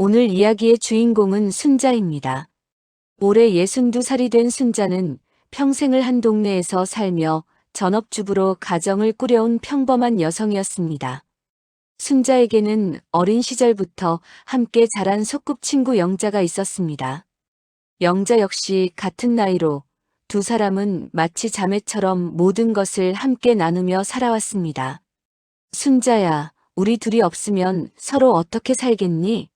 오늘 이야기의 주인공은 순자입니다. 올해 62살이 된 순자는 평생을 한 동네에서 살며 전업주부로 가정을 꾸려온 평범한 여성이었습니다. 순자에게는 어린 시절부터 함께 자란 소꿉친구 영자가 있었습니다. 영자 역시 같은 나이로 두 사람은 마치 자매처럼 모든 것을 함께 나누며 살아왔습니다. 순자야, 우리 둘이 없으면 서로 어떻게 살겠니?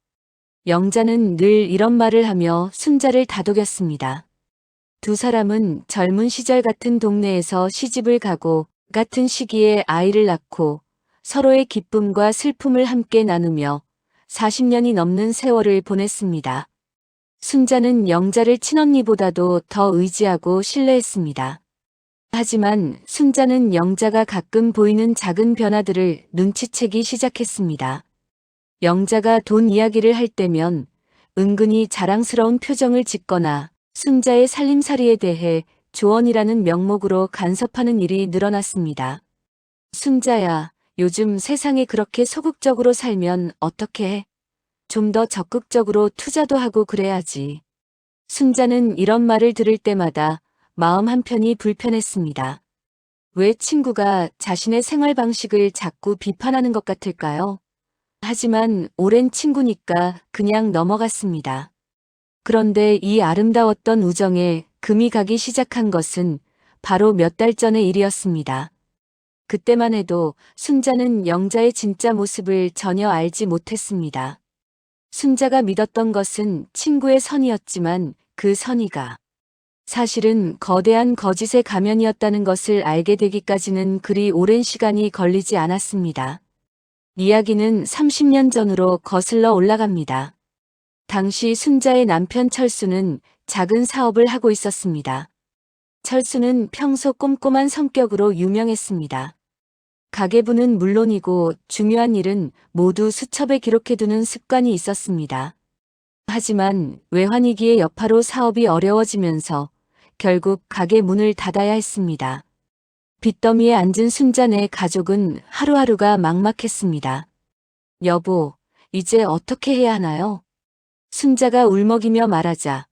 영자는 늘 이런 말을 하며 순자를 다독였습니다. 두 사람은 젊은 시절 같은 동네에서 시집을 가고 같은 시기에 아이를 낳고 서로의 기쁨과 슬픔을 함께 나누며 40년이 넘는 세월을 보냈습니다. 순자는 영자를 친언니보다도 더 의지하고 신뢰했습니다. 하지만 순자는 영자가 가끔 보이는 작은 변화들을 눈치채기 시작했습니다. 영자가 돈 이야기를 할 때면 은근히 자랑스러운 표정을 짓거나 순자의 살림살이에 대해 조언이라는 명목으로 간섭하는 일이 늘어났습니다. 순자야, 요즘 세상에 그렇게 소극적으로 살면 어떻게 해? 좀 더 적극적으로 투자도 하고 그래야지. 순자는 이런 말을 들을 때마다 마음 한편이 불편했습니다. 왜 친구가 자신의 생활 방식을 자꾸 비판하는 것 같을까요? 하지만 오랜 친구니까 그냥 넘어갔습니다. 그런데 이 아름다웠던 우정에 금이 가기 시작한 것은 바로 몇 달 전의 일이었습니다. 그때만 해도 순자는 영자의 진짜 모습을 전혀 알지 못했습니다. 순자가 믿었던 것은 친구의 선의였지만 그 선의가 사실은 거대한 거짓의 가면이었다는 것을 알게 되기까지는 그리 오랜 시간이 걸리지 않았습니다. 이야기는 30년 전으로 거슬러 올라갑니다. 당시 순자의 남편 철수는 작은 사업을 하고 있었습니다. 철수는 평소 꼼꼼한 성격으로 유명했습니다. 가계부는 물론이고 중요한 일은 모두 수첩에 기록해두는 습관이 있었습니다. 하지만 외환위기의 여파로 사업이 어려워지면서 결국 가게 문을 닫아야 했습니다. 빚더미에 앉은 순자네 가족은 하루하루가 막막했습니다. 여보, 이제 어떻게 해야 하나요? 순자가 울먹이며 말하자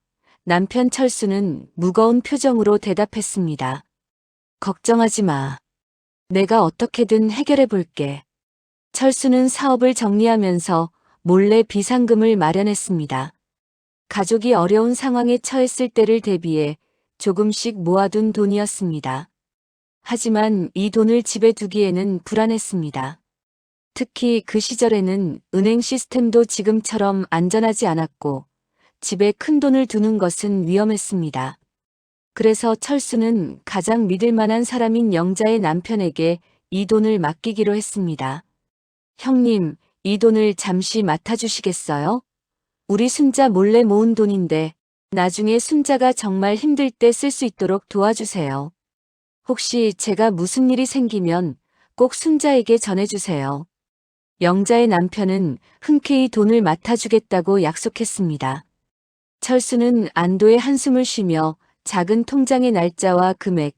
남편 철수는 무거운 표정으로 대답했습니다. 걱정하지 마. 내가 어떻게든 해결해 볼게. 철수는 사업을 정리하면서 몰래 비상금을 마련했습니다. 가족이 어려운 상황에 처했을 때를 대비해 조금씩 모아둔 돈이었습니다. 하지만 이 돈을 집에 두기에는 불안했습니다. 특히 그 시절에는 은행 시스템도 지금처럼 안전하지 않았고 집에 큰 돈을 두는 것은 위험했습니다. 그래서 철수는 가장 믿을 만한 사람인 영자의 남편에게 이 돈을 맡기기로 했습니다. 형님, 이 돈을 잠시 맡아주시겠어요? 우리 순자 몰래 모은 돈인데 나중에 순자가 정말 힘들 때 쓸 수 있도록 도와주세요. 혹시 제가 무슨 일이 생기면 꼭 순자에게 전해주세요. 영자의 남편은 흔쾌히 돈을 맡아주겠다고 약속했습니다. 철수는 안도의 한숨을 쉬며 작은 통장의 날짜와 금액,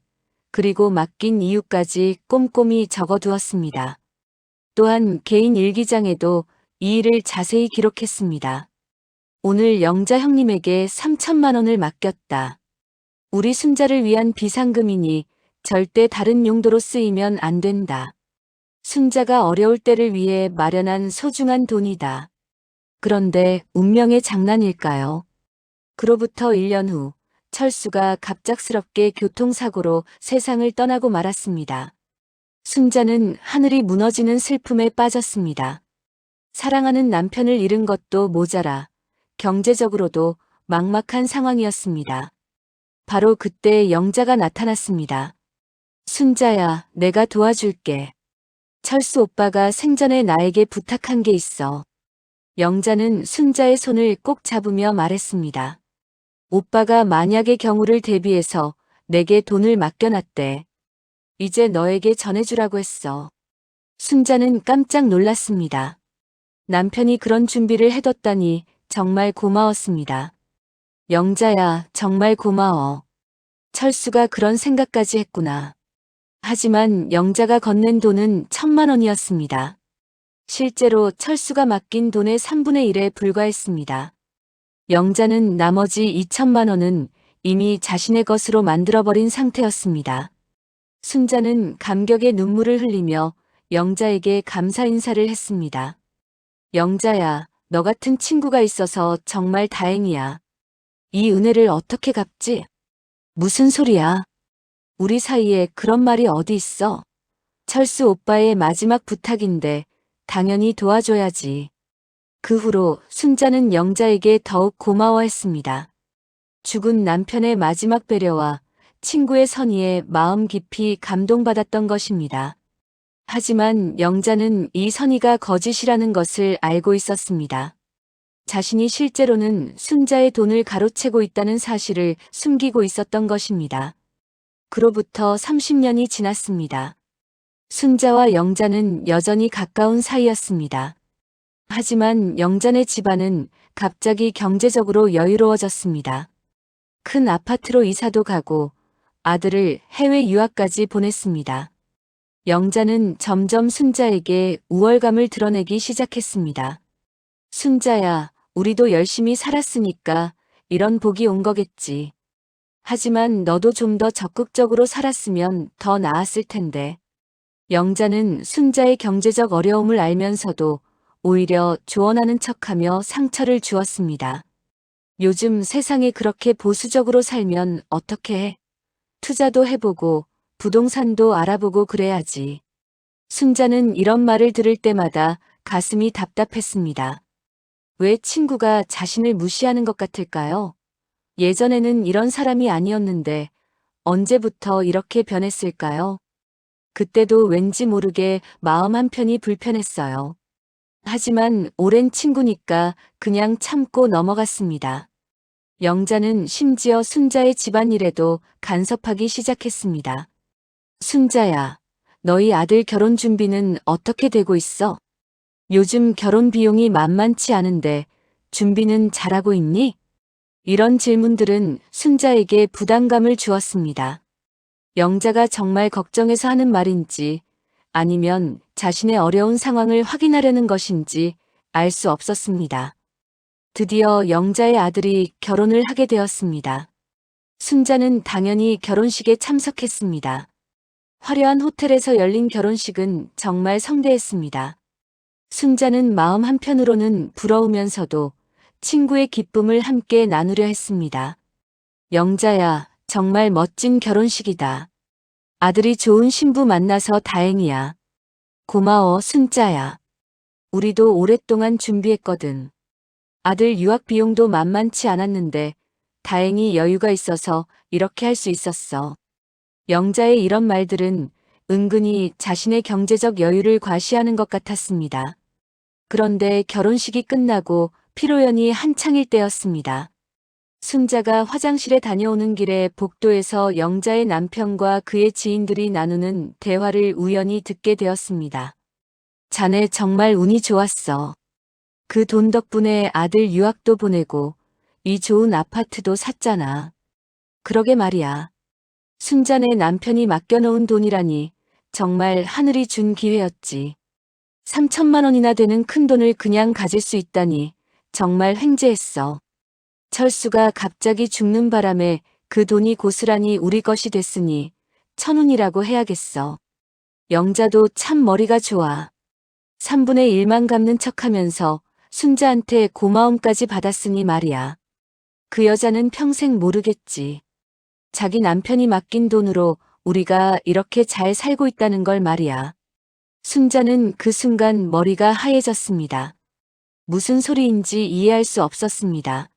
그리고 맡긴 이유까지 꼼꼼히 적어두었습니다. 또한 개인 일기장에도 이 일을 자세히 기록했습니다. 오늘 영자 형님에게 3천만 원을 맡겼다. 우리 순자를 위한 비상금이니 절대 다른 용도로 쓰이면 안 된다. 순자가 어려울 때를 위해 마련한 소중한 돈이다. 그런데 운명의 장난일까요? 그로부터 1년 후 철수가 갑작스럽게 교통사고로 세상을 떠나고 말았습니다. 순자는 하늘이 무너지는 슬픔에 빠졌습니다. 사랑하는 남편을 잃은 것도 모자라 경제적으로도 막막한 상황이었습니다. 바로 그때 영자가 나타났습니다. 순자야, 내가 도와줄게. 철수 오빠가 생전에 나에게 부탁한 게 있어. 영자는 순자의 손을 꼭 잡으며 말했습니다. 오빠가 만약의 경우를 대비해서 내게 돈을 맡겨놨대. 이제 너에게 전해주라고 했어. 순자는 깜짝 놀랐습니다. 남편이 그런 준비를 해뒀다니 정말 고마웠습니다. 영자야, 정말 고마워. 철수가 그런 생각까지 했구나. 하지만 영자가 건넨 돈은 1,000만 원이었습니다. 실제로 철수가 맡긴 돈의 3분의 1에 불과했습니다. 영자는 나머지 2천만 원은 이미 자신의 것으로 만들어버린 상태였습니다. 순자는 감격의 눈물을 흘리며 영자에게 감사 인사를 했습니다. 영자야, 너 같은 친구가 있어서 정말 다행이야. 이 은혜를 어떻게 갚지? 무슨 소리야? 우리 사이에 그런 말이 어디 있어? 철수 오빠의 마지막 부탁인데 당연히 도와줘야지. 그 후로 순자는 영자에게 더욱 고마워했습니다. 죽은 남편의 마지막 배려와 친구의 선의에 마음 깊이 감동받았던 것입니다. 하지만 영자는 이 선의가 거짓이라는 것을 알고 있었습니다. 자신이 실제로는 순자의 돈을 가로채고 있다는 사실을 숨기고 있었던 것입니다. 그로부터 30년이 지났습니다. 순자와 영자는 여전히 가까운 사이였습니다. 하지만 영자네 집안은 갑자기 경제적으로 여유로워졌습니다. 큰 아파트로 이사도 가고 아들을 해외 유학까지 보냈습니다. 영자는 점점 순자에게 우월감을 드러내기 시작했습니다. 순자야, 우리도 열심히 살았으니까 이런 복이 온 거겠지. 하지만 너도 좀 더 적극적으로 살았으면 더 나았을 텐데. 영자는 순자의 경제적 어려움을 알면서도 오히려 조언하는 척하며 상처를 주었습니다. 요즘 세상에 그렇게 보수적으로 살면 어떻게 해? 투자도 해보고 부동산도 알아보고 그래야지. 순자는 이런 말을 들을 때마다 가슴이 답답했습니다. 왜 친구가 자신을 무시하는 것 같을까요? 예전에는 이런 사람이 아니었는데 언제부터 이렇게 변했을까요? 그때도 왠지 모르게 마음 한편이 불편했어요. 하지만 오랜 친구니까 그냥 참고 넘어갔습니다. 영자는 심지어 순자의 집안일에도 간섭하기 시작했습니다. 순자야, 너희 아들 결혼 준비는 어떻게 되고 있어? 요즘 결혼 비용이 만만치 않은데 준비는 잘하고 있니? 이런 질문들은 순자에게 부담감을 주었습니다. 영자가 정말 걱정해서 하는 말인지 아니면 자신의 어려운 상황을 확인하려는 것인지 알 수 없었습니다. 드디어 영자의 아들이 결혼을 하게 되었습니다. 순자는 당연히 결혼식에 참석했습니다. 화려한 호텔에서 열린 결혼식은 정말 성대했습니다. 순자는 마음 한편으로는 부러우면서도 친구의 기쁨을 함께 나누려 했습니다. 영자야, 정말 멋진 결혼식이다. 아들이 좋은 신부 만나서 다행이야. 고마워, 순자야. 우리도 오랫동안 준비했거든. 아들 유학 비용도 만만치 않았는데 다행히 여유가 있어서 이렇게 할 수 있었어. 영자의 이런 말들은 은근히 자신의 경제적 여유를 과시하는 것 같았습니다. 그런데 결혼식이 끝나고 피로연이 한창일 때였습니다. 순자가 화장실에 다녀오는 길에 복도에서 영자의 남편과 그의 지인들이 나누는 대화를 우연히 듣게 되었습니다. 자네 정말 운이 좋았어. 그 돈 덕분에 아들 유학도 보내고 이 좋은 아파트도 샀잖아. 그러게 말이야. 순자네 남편이 맡겨놓은 돈이라니 정말 하늘이 준 기회였지. 3천만 원이나 되는 큰 돈을 그냥 가질 수 있다니 정말 횡재했어. 철수가 갑자기 죽는 바람에 그 돈이 고스란히 우리 것이 됐으니 천운이라고 해야겠어. 영자도 참 머리가 좋아. 3분의 1만 갚는 척하면서 순자한테 고마움까지 받았으니 말이야. 그 여자는 평생 모르겠지. 자기 남편이 맡긴 돈으로 우리가 이렇게 잘 살고 있다는 걸 말이야. 순자는 그 순간 머리가 하얘졌습니다. 무슨 소리인지 이해할 수 없었습니다.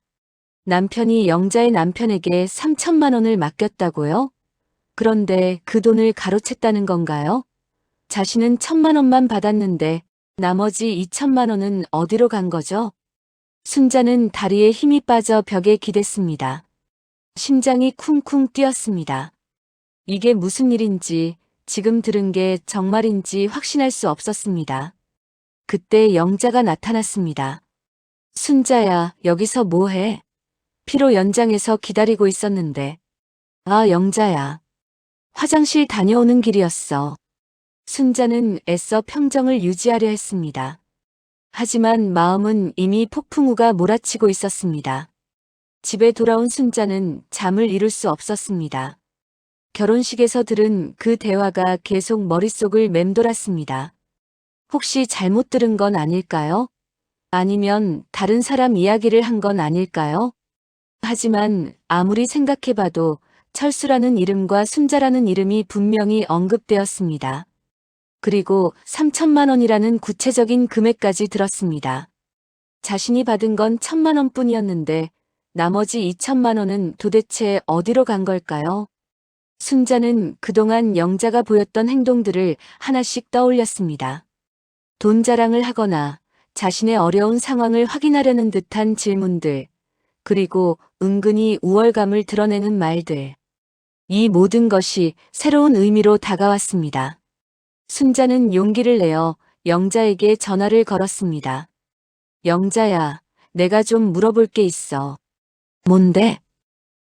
남편이 영자의 남편에게 3천만 원을 맡겼다고요? 그런데 그 돈을 가로챘다는 건가요? 자신은 1천만 원만 받았는데 나머지 2천만 원은 어디로 간 거죠? 순자는 다리에 힘이 빠져 벽에 기댔습니다. 심장이 쿵쿵 뛰었습니다. 이게 무슨 일인지 지금 들은 게 정말인지 확신할 수 없었습니다. 그때 영자가 나타났습니다. 순자야, 여기서 뭐해? 피로 연장해서 기다리고 있었는데. 아, 영자야. 화장실 다녀오는 길이었어. 순자는 애써 평정을 유지하려 했습니다. 하지만 마음은 이미 폭풍우가 몰아치고 있었습니다. 집에 돌아온 순자는 잠을 이룰 수 없었습니다. 결혼식에서 들은 그 대화가 계속 머릿속을 맴돌았습니다. 혹시 잘못 들은 건 아닐까요? 아니면 다른 사람 이야기를 한 건 아닐까요? 하지만 아무리 생각해봐도 철수라는 이름과 순자라는 이름이 분명히 언급되었습니다. 그리고 3천만 원이라는 구체적인 금액까지 들었습니다. 자신이 받은 건 1,000만 원뿐이었는데 나머지 2천만 원은 도대체 어디로 간 걸까요? 순자는 그동안 영자가 보였던 행동들을 하나씩 떠올렸습니다. 돈 자랑을 하거나 자신의 어려운 상황을 확인하려는 듯한 질문들, 그리고 은근히 우월감을 드러내는 말들. 이 모든 것이 새로운 의미로 다가왔습니다. 순자는 용기를 내어 영자에게 전화를 걸었습니다. 영자야, 내가 좀 물어볼 게 있어. 뭔데?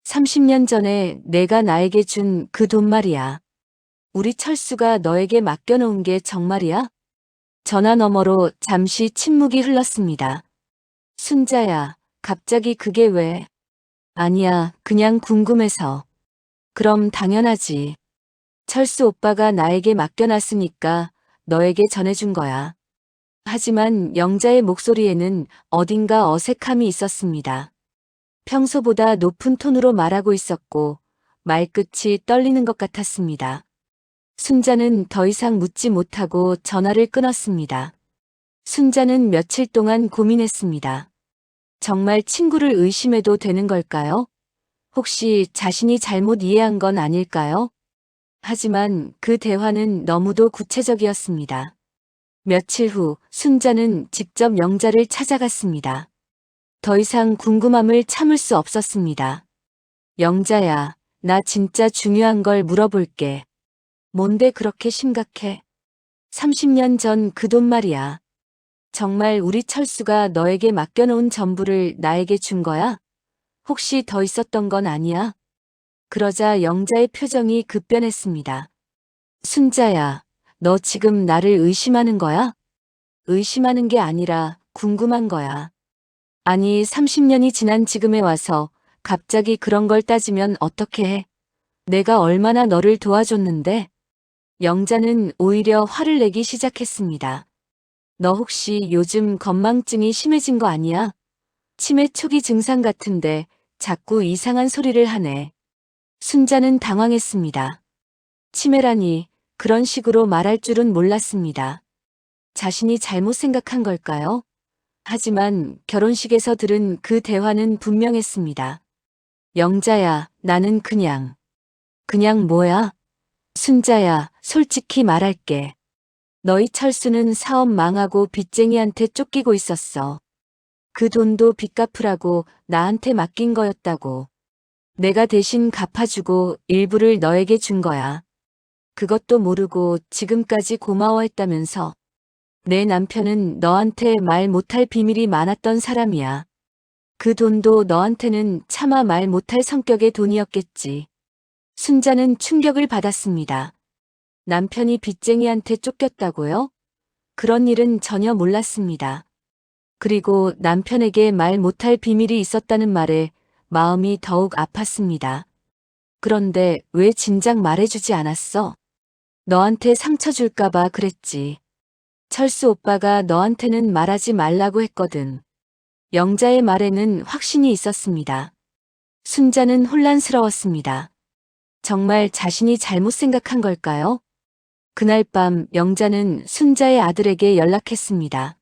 30년 전에 내가 나에게 준 그 돈 말이야. 우리 철수가 너에게 맡겨놓은 게 정말이야? 전화 너머로 잠시 침묵이 흘렀습니다. 순자야, 갑자기 그게 왜? 아니야, 그냥 궁금해서. 그럼 당연하지. 철수 오빠가 나에게 맡겨놨으니까 너에게 전해준 거야. 하지만 영자의 목소리에는 어딘가 어색함이 있었습니다. 평소보다 높은 톤으로 말하고 있었고 말끝이 떨리는 것 같았습니다. 순자는 더 이상 묻지 못하고 전화를 끊었습니다. 순자는 며칠 동안 고민했습니다. 정말 친구를 의심해도 되는 걸까요? 혹시 자신이 잘못 이해한 건 아닐까요? 하지만 그 대화는 너무도 구체적이었습니다. 며칠 후 순자는 직접 영자를 찾아갔습니다. 더 이상 궁금함을 참을 수 없었습니다. 영자야, 나 진짜 중요한 걸 물어볼게. 뭔데 그렇게 심각해? 30년 전 그 돈 말이야. 정말 우리 철수가 너에게 맡겨놓은 전부를 나에게 준 거야? 혹시 더 있었던 건 아니야? 그러자 영자의 표정이 급변했습니다. 순자야, 너 지금 나를 의심하는 거야? 의심하는 게 아니라 궁금한 거야. 아니, 30년이 지난 지금에 와서 갑자기 그런 걸 따지면 어떻게 해? 내가 얼마나 너를 도와줬는데? 영자는 오히려 화를 내기 시작했습니다. 너 혹시 요즘 건망증이 심해진 거 아니야? 치매 초기 증상 같은데 자꾸 이상한 소리를 하네. 순자는 당황했습니다. 치매라니 그런 식으로 말할 줄은 몰랐습니다. 자신이 잘못 생각한 걸까요? 하지만 결혼식에서 들은 그 대화는 분명했습니다. 영자야, 나는 그냥 뭐야? 순자야, 솔직히 말할게. 너희 철수는 사업 망하고 빚쟁이한테 쫓기고 있었어. 그 돈도 빚 갚으라고 나한테 맡긴 거였다고. 내가 대신 갚아주고 일부를 너에게 준 거야. 그것도 모르고 지금까지 고마워했다면서. 내 남편은 너한테 말 못할 비밀이 많았던 사람이야. 그 돈도 너한테는 차마 말 못할 성격의 돈이었겠지. 순자는 충격을 받았습니다. 남편이 빚쟁이한테 쫓겼다고요? 그런 일은 전혀 몰랐습니다. 그리고 남편에게 말 못할 비밀이 있었다는 말에 마음이 더욱 아팠습니다. 그런데 왜 진작 말해주지 않았어? 너한테 상처 줄까봐 그랬지. 철수 오빠가 너한테는 말하지 말라고 했거든. 영자의 말에는 확신이 있었습니다. 순자는 혼란스러웠습니다. 정말 자신이 잘못 생각한 걸까요? 그날 밤 영자는 순자의 아들에게 연락했습니다.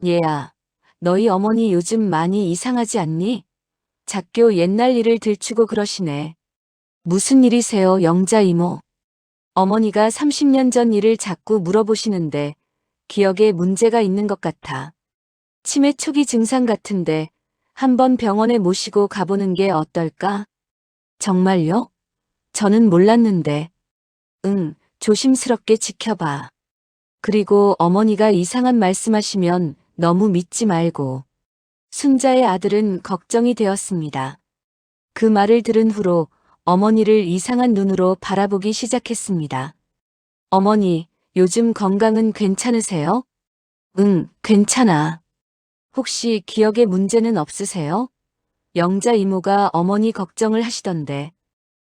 얘야, 너희 어머니 요즘 많이 이상하지 않니? 작교 옛날 일을 들추고 그러시네. 무슨 일이세요, 영자 이모? 어머니가 30년 전 일을 자꾸 물어보시는데 기억에 문제가 있는 것 같아. 치매 초기 증상 같은데 한번 병원에 모시고 가보는 게 어떨까? 정말요? 저는 몰랐는데. 응, 조심스럽게 지켜봐. 그리고 어머니가 이상한 말씀하시면 너무 믿지 말고. 순자의 아들은 걱정이 되었습니다. 그 말을 들은 후로 어머니를 이상한 눈으로 바라보기 시작했습니다. 어머니, 요즘 건강은 괜찮으세요? 응, 괜찮아. 혹시 기억에 문제는 없으세요? 영자 이모가 어머니 걱정을 하시던데.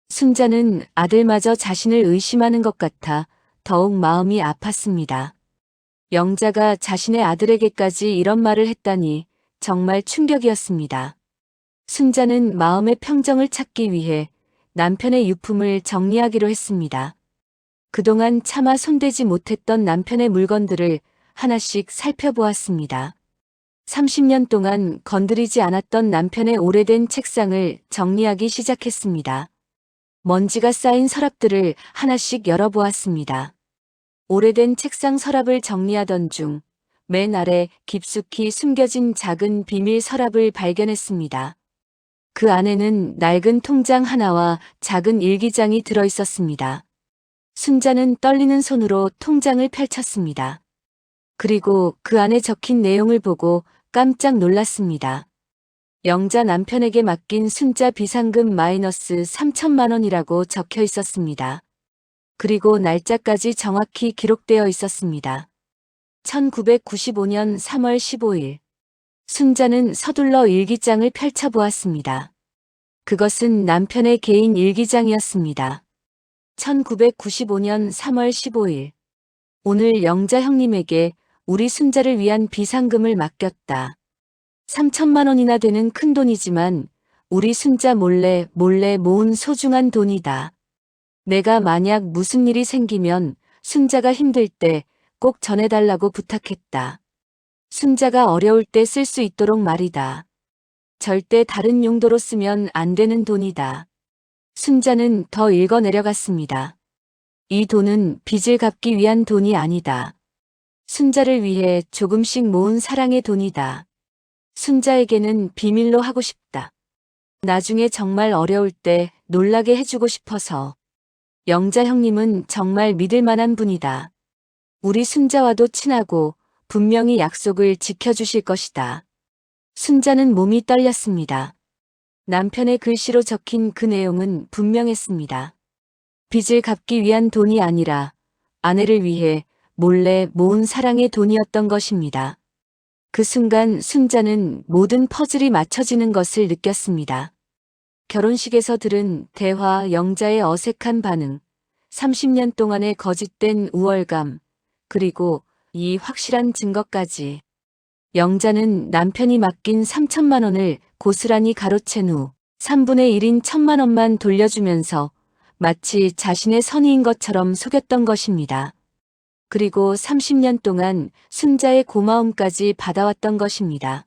순자는 아들마저 자신을 의심하는 것 같아 더욱 마음이 아팠습니다. 영자가 자신의 아들에게까지 이런 말을 했다니 정말 충격이었습니다. 순자는 마음의 평정을 찾기 위해 남편의 유품을 정리하기로 했습니다. 그동안 차마 손대지 못했던 남편의 물건들을 하나씩 살펴보았습니다. 30년 동안 건드리지 않았던 남편의 오래된 책상을 정리하기 시작했습니다. 먼지가 쌓인 서랍들을 하나씩 열어보았습니다. 오래된 책상 서랍을 정리하던 중 맨 아래 깊숙이 숨겨진 작은 비밀 서랍을 발견했습니다. 그 안에는 낡은 통장 하나와 작은 일기장이 들어 있었습니다. 순자는 떨리는 손으로 통장을 펼쳤습니다. 그리고 그 안에 적힌 내용을 보고 깜짝 놀랐습니다. 영자 남편에게 맡긴 순자 비상금 마이너스 3천만 원이라고 적혀 있었습니다. 그리고 날짜까지 정확히 기록되어 있었습니다. 1995년 3월 15일. 순자는 서둘러 일기장을 펼쳐보았습니다. 그것은 남편의 개인 일기장이었습니다. 1995년 3월 15일. 오늘 영자 형님에게 우리 순자를 위한 비상금을 맡겼다. 3천만 원이나 되는 큰 돈이지만 우리 순자 몰래 모은 소중한 돈이다. 내가 만약 무슨 일이 생기면 순자가 힘들 때 꼭 전해달라고 부탁했다. 순자가 어려울 때 쓸 수 있도록 말이다. 절대 다른 용도로 쓰면 안 되는 돈이다. 순자는 더 읽어 내려갔습니다. 이 돈은 빚을 갚기 위한 돈이 아니다. 순자를 위해 조금씩 모은 사랑의 돈이다. 순자에게는 비밀로 하고 싶다. 나중에 정말 어려울 때 놀라게 해주고 싶어서. 영자 형님은 정말 믿을 만한 분이다. 우리 순자와도 친하고 분명히 약속을 지켜주실 것이다. 순자는 몸이 떨렸습니다. 남편의 글씨로 적힌 그 내용은 분명했습니다. 빚을 갚기 위한 돈이 아니라 아내를 위해 몰래 모은 사랑의 돈이었던 것입니다. 그 순간 순자는 모든 퍼즐이 맞춰지는 것을 느꼈습니다. 결혼식에서 들은 대화, 영자의 어색한 반응, 30년 동안의 거짓된 우월감, 그리고 이 확실한 증거까지. 영자는 남편이 맡긴 3천만 원을 고스란히 가로챈 후 3분의 1인 1천만 원만 돌려주면서 마치 자신의 선의인 것처럼 속였던 것입니다. 그리고 30년 동안 순자의 고마움까지 받아왔던 것입니다.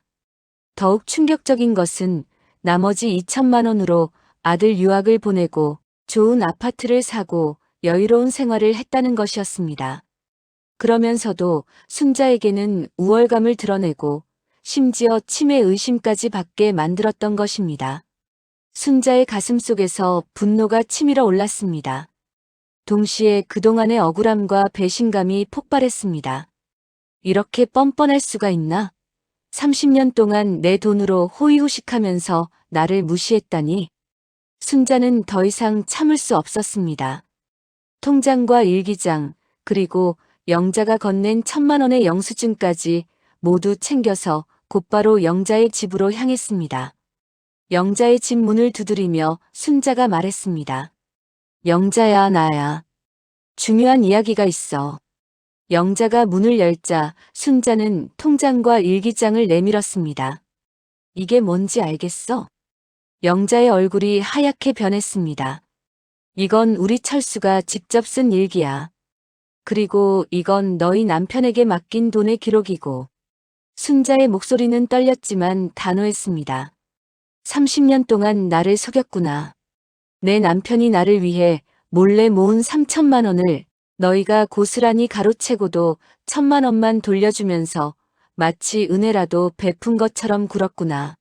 더욱 충격적인 것은 나머지 2천만 원으로 아들 유학을 보내고 좋은 아파트를 사고 여유로운 생활을 했다는 것이었습니다. 그러면서도 순자에게는 우월감을 드러내고 심지어 치매 의심까지 받게 만들었던 것입니다. 순자의 가슴 속에서 분노가 치밀어 올랐습니다. 동시에 그동안의 억울함과 배신감이 폭발했습니다. 이렇게 뻔뻔할 수가 있나? 30년 동안 내 돈으로 호의호식하면서 나를 무시했다니. 순자는 더 이상 참을 수 없었습니다. 통장과 일기장, 그리고 영자가 건넨 1천만 원의 영수증까지 모두 챙겨서 곧바로 영자의 집으로 향했습니다. 영자의 집 문을 두드리며 순자가 말했습니다. 영자야, 나야. 중요한 이야기가 있어. 영자가 문을 열자 순자는 통장과 일기장을 내밀었습니다. 이게 뭔지 알겠어? 영자의 얼굴이 하얗게 변했습니다. 이건 우리 철수가 직접 쓴 일기야. 그리고 이건 너희 남편에게 맡긴 돈의 기록이고. 순자의 목소리는 떨렸지만 단호했습니다. 30년 동안 나를 속였구나. 내 남편이 나를 위해 몰래 모은 3천만 원을 너희가 고스란히 가로채고도 1천만 원만 돌려주면서 마치 은혜라도 베푼 것처럼 굴었구나.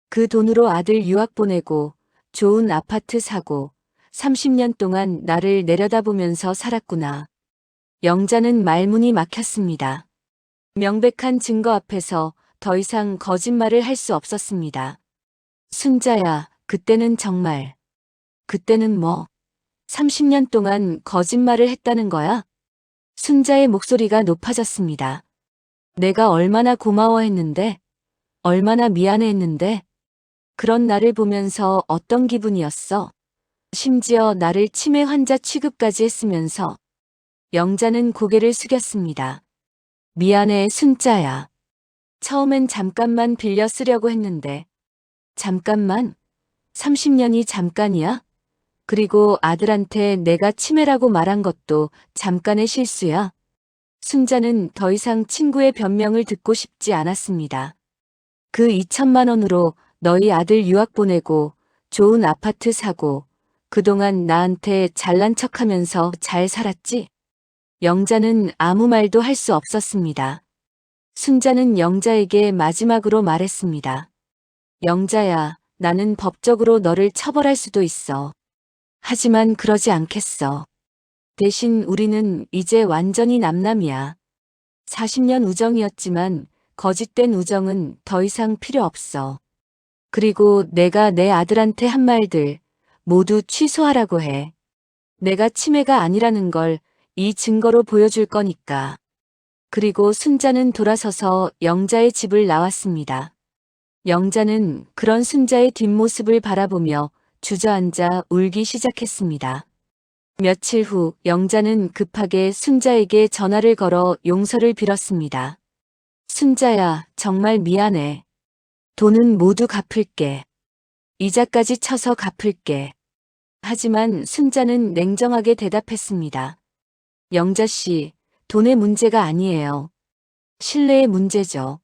그 돈으로 아들 유학 보내고 좋은 아파트 사고 30년 동안 나를 내려다보면서 살았구나. 영자는 말문이 막혔습니다. 명백한 증거 앞에서 더 이상 거짓말을 할 수 없었습니다. 순자야, 그때는 정말. 그때는 뭐? 30년 동안 거짓말을 했다는 거야? 순자의 목소리가 높아졌습니다. 내가 얼마나 고마워했는데, 얼마나 미안해했는데, 그런 나를 보면서 어떤 기분이었어? 심지어 나를 치매 환자 취급까지 했으면서. 영자는 고개를 숙였습니다. 미안해, 순자야. 처음엔 잠깐만 빌려 쓰려고 했는데. 잠깐만? 30년이 잠깐이야? 그리고 아들한테 내가 치매라고 말한 것도 잠깐의 실수야. 순자는 더 이상 친구의 변명을 듣고 싶지 않았습니다. 그 2천만 원으로 너희 아들 유학 보내고 좋은 아파트 사고 그동안 나한테 잘난 척하면서 잘 살았지? 영자는 아무 말도 할 수 없었습니다. 순자는 영자에게 마지막으로 말했습니다. 영자야, 나는 법적으로 너를 처벌할 수도 있어. 하지만 그러지 않겠어. 대신 우리는 이제 완전히 남남이야. 40년 우정이었지만 거짓된 우정은 더 이상 필요 없어. 그리고 내가 내 아들한테 한 말들 모두 취소하라고 해. 내가 치매가 아니라는 걸 이 증거로 보여줄 거니까. 그리고 순자는 돌아서서 영자의 집을 나왔습니다. 영자는 그런 순자의 뒷모습을 바라보며 주저앉아 울기 시작했습니다. 며칠 후 영자는 급하게 순자에게 전화를 걸어 용서를 빌었습니다. 순자야, 정말 미안해. 돈은 모두 갚을게. 이자까지 쳐서 갚을게. 하지만 순자는 냉정하게 대답했습니다. 영자씨, 돈의 문제가 아니에요. 신뢰의 문제죠.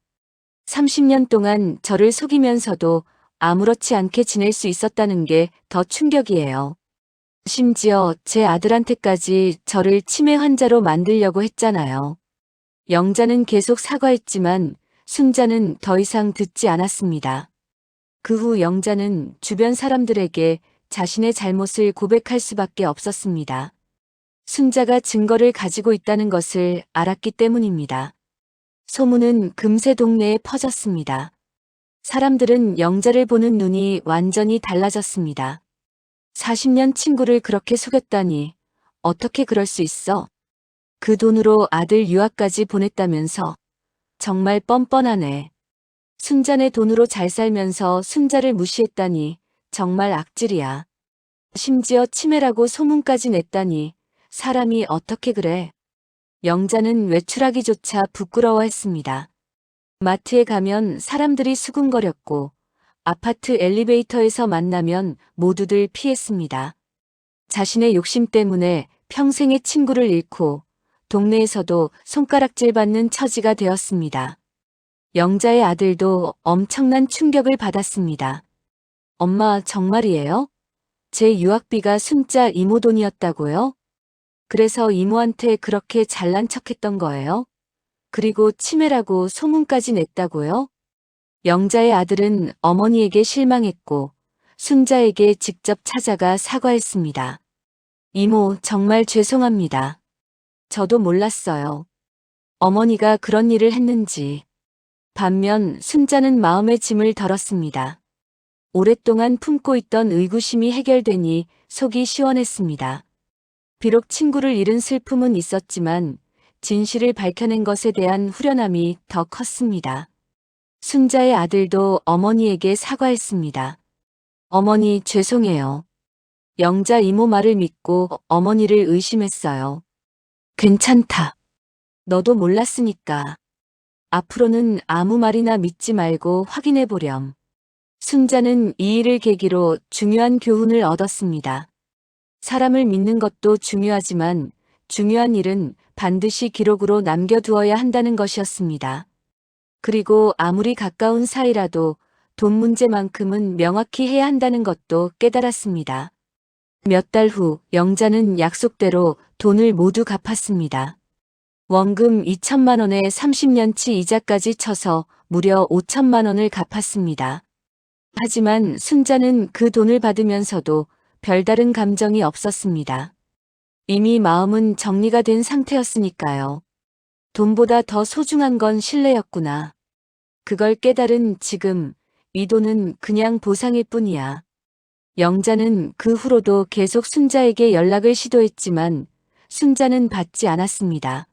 30년 동안 저를 속이면서도 아무렇지 않게 지낼 수 있었다는 게 더 충격이에요. 심지어 제 아들한테까지 저를 치매 환자로 만들려고 했잖아요. 영자는 계속 사과했지만 순자는 더 이상 듣지 않았습니다. 그 후 영자는 주변 사람들에게 자신의 잘못을 고백할 수밖에 없었습니다. 순자가 증거를 가지고 있다는 것을 알았기 때문입니다. 소문은 금세 동네에 퍼졌습니다. 사람들은 영자를 보는 눈이 완전히 달라졌습니다. 40년 친구를 그렇게 속였다니 어떻게 그럴 수 있어? 그 돈으로 아들 유학까지 보냈다면서. 정말 뻔뻔하네. 순자네 돈으로 잘 살면서 순자를 무시했다니 정말 악질이야. 심지어 치매라고 소문까지 냈다니 사람이 어떻게 그래. 영자는 외출하기조차 부끄러워했습니다. 마트에 가면 사람들이 수군거렸고 아파트 엘리베이터에서 만나면 모두들 피했습니다. 자신의 욕심 때문에 평생의 친구를 잃고 동네에서도 손가락질 받는 처지가 되었습니다. 영자의 아들도 엄청난 충격을 받았습니다. 엄마, 정말이에요? 제 유학비가 순자 이모 돈이었다고요? 그래서 이모한테 그렇게 잘난 척했던 거예요? 그리고 치매라고 소문까지 냈다고요? 영자의 아들은 어머니에게 실망했고 순자에게 직접 찾아가 사과했습니다. 이모, 정말 죄송합니다. 저도 몰랐어요. 어머니가 그런 일을 했는지. 반면 순자는 마음의 짐을 덜었습니다. 오랫동안 품고 있던 의구심이 해결되니 속이 시원했습니다. 비록 친구를 잃은 슬픔은 있었지만 진실을 밝혀낸 것에 대한 후련함이 더 컸습니다. 순자의 아들도 어머니에게 사과했습니다. 어머니, 죄송해요. 영자 이모 말을 믿고 어머니를 의심했어요. 괜찮다. 너도 몰랐으니까. 앞으로는 아무 말이나 믿지 말고 확인해 보렴. 순자는 이 일을 계기로 중요한 교훈을 얻었습니다. 사람을 믿는 것도 중요하지만 중요한 일은 반드시 기록으로 남겨두어야 한다는 것이었습니다. 그리고 아무리 가까운 사이라도 돈 문제만큼은 명확히 해야 한다는 것도 깨달았습니다. 몇 달 후 영자는 약속대로 돈을 모두 갚았습니다. 원금 2천만 원에 30년치 이자까지 쳐서 무려 5천만 원을 갚았습니다. 하지만 순자는 그 돈을 받으면서도 별다른 감정이 없었습니다. 이미 마음은 정리가 된 상태였으니까요. 돈보다 더 소중한 건 신뢰였구나. 그걸 깨달은 지금 이 돈은 그냥 보상일 뿐이야. 영자는 그 후로도 계속 순자에게 연락을 시도했지만 순자는 받지 않았습니다.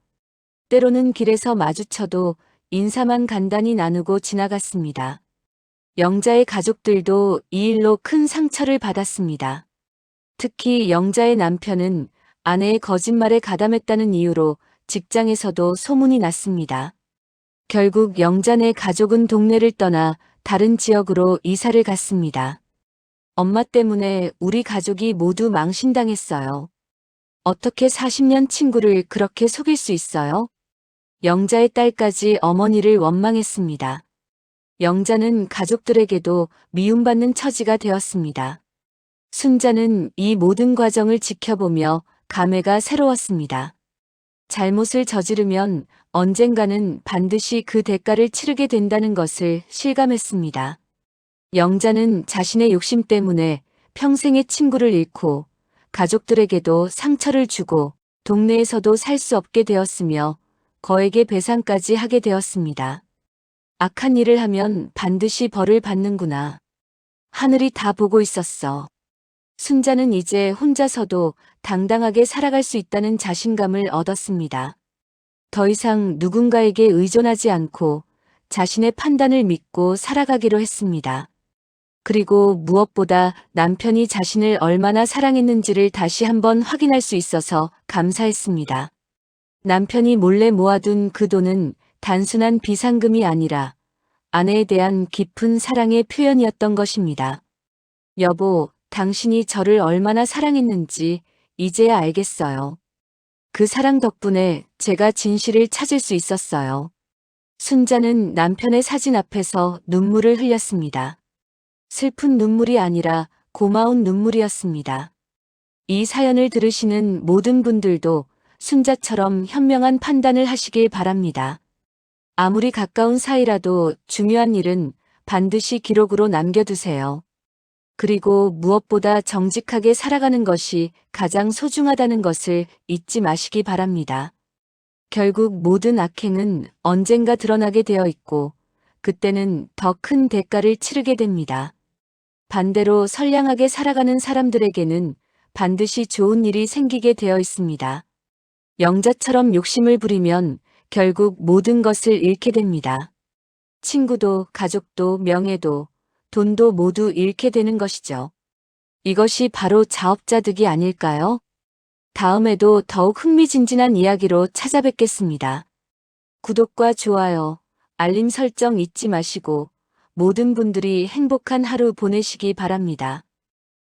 때로는 길에서 마주쳐도 인사만 간단히 나누고 지나갔습니다. 영자의 가족들도 이 일로 큰 상처를 받았습니다. 특히 영자의 남편은 아내의 거짓말에 가담했다는 이유로 직장에서도 소문이 났습니다. 결국 영자네 가족은 동네를 떠나 다른 지역으로 이사를 갔습니다. 엄마 때문에 우리 가족이 모두 망신당했어요. 어떻게 40년 친구를 그렇게 속일 수 있어요? 영자의 딸까지 어머니를 원망했습니다. 영자는 가족들에게도 미움받는 처지가 되었습니다. 순자는 이 모든 과정을 지켜보며 감회가 새로웠습니다. 잘못을 저지르면 언젠가는 반드시 그 대가를 치르게 된다는 것을 실감했습니다. 영자는 자신의 욕심 때문에 평생의 친구를 잃고 가족들에게도 상처를 주고 동네에서도 살 수 없게 되었으며 거액의 배상까지 하게 되었습니다. 악한 일을 하면 반드시 벌을 받는구나. 하늘이 다 보고 있었어. 순자는 이제 혼자서도 당당하게 살아갈 수 있다는 자신감을 얻었습니다. 더 이상 누군가에게 의존하지 않고 자신의 판단을 믿고 살아가기로 했습니다. 그리고 무엇보다 남편이 자신을 얼마나 사랑했는지를 다시 한번 확인할 수 있어서 감사했습니다. 남편이 몰래 모아둔 그 돈은 단순한 비상금이 아니라 아내에 대한 깊은 사랑의 표현이었던 것입니다. 여보, 당신이 저를 얼마나 사랑했는지 이제야 알겠어요. 그 사랑 덕분에 제가 진실을 찾을 수 있었어요. 순자는 남편의 사진 앞에서 눈물을 흘렸습니다. 슬픈 눈물이 아니라 고마운 눈물이었습니다. 이 사연을 들으시는 모든 분들도 순자처럼 현명한 판단을 하시길 바랍니다. 아무리 가까운 사이라도 중요한 일은 반드시 기록으로 남겨두세요. 그리고 무엇보다 정직하게 살아가는 것이 가장 소중하다는 것을 잊지 마시기 바랍니다. 결국 모든 악행은 언젠가 드러나게 되어 있고 그때는 더 큰 대가를 치르게 됩니다. 반대로 선량하게 살아가는 사람들에게는 반드시 좋은 일이 생기게 되어 있습니다. 영자처럼 욕심을 부리면 결국 모든 것을 잃게 됩니다. 친구도 가족도 명예도 돈도 모두 잃게 되는 것이죠. 이것이 바로 자업자득이 아닐까요? 다음에도 더욱 흥미진진한 이야기로 찾아뵙겠습니다. 구독과 좋아요, 알림 설정 잊지 마시고 모든 분들이 행복한 하루 보내시기 바랍니다.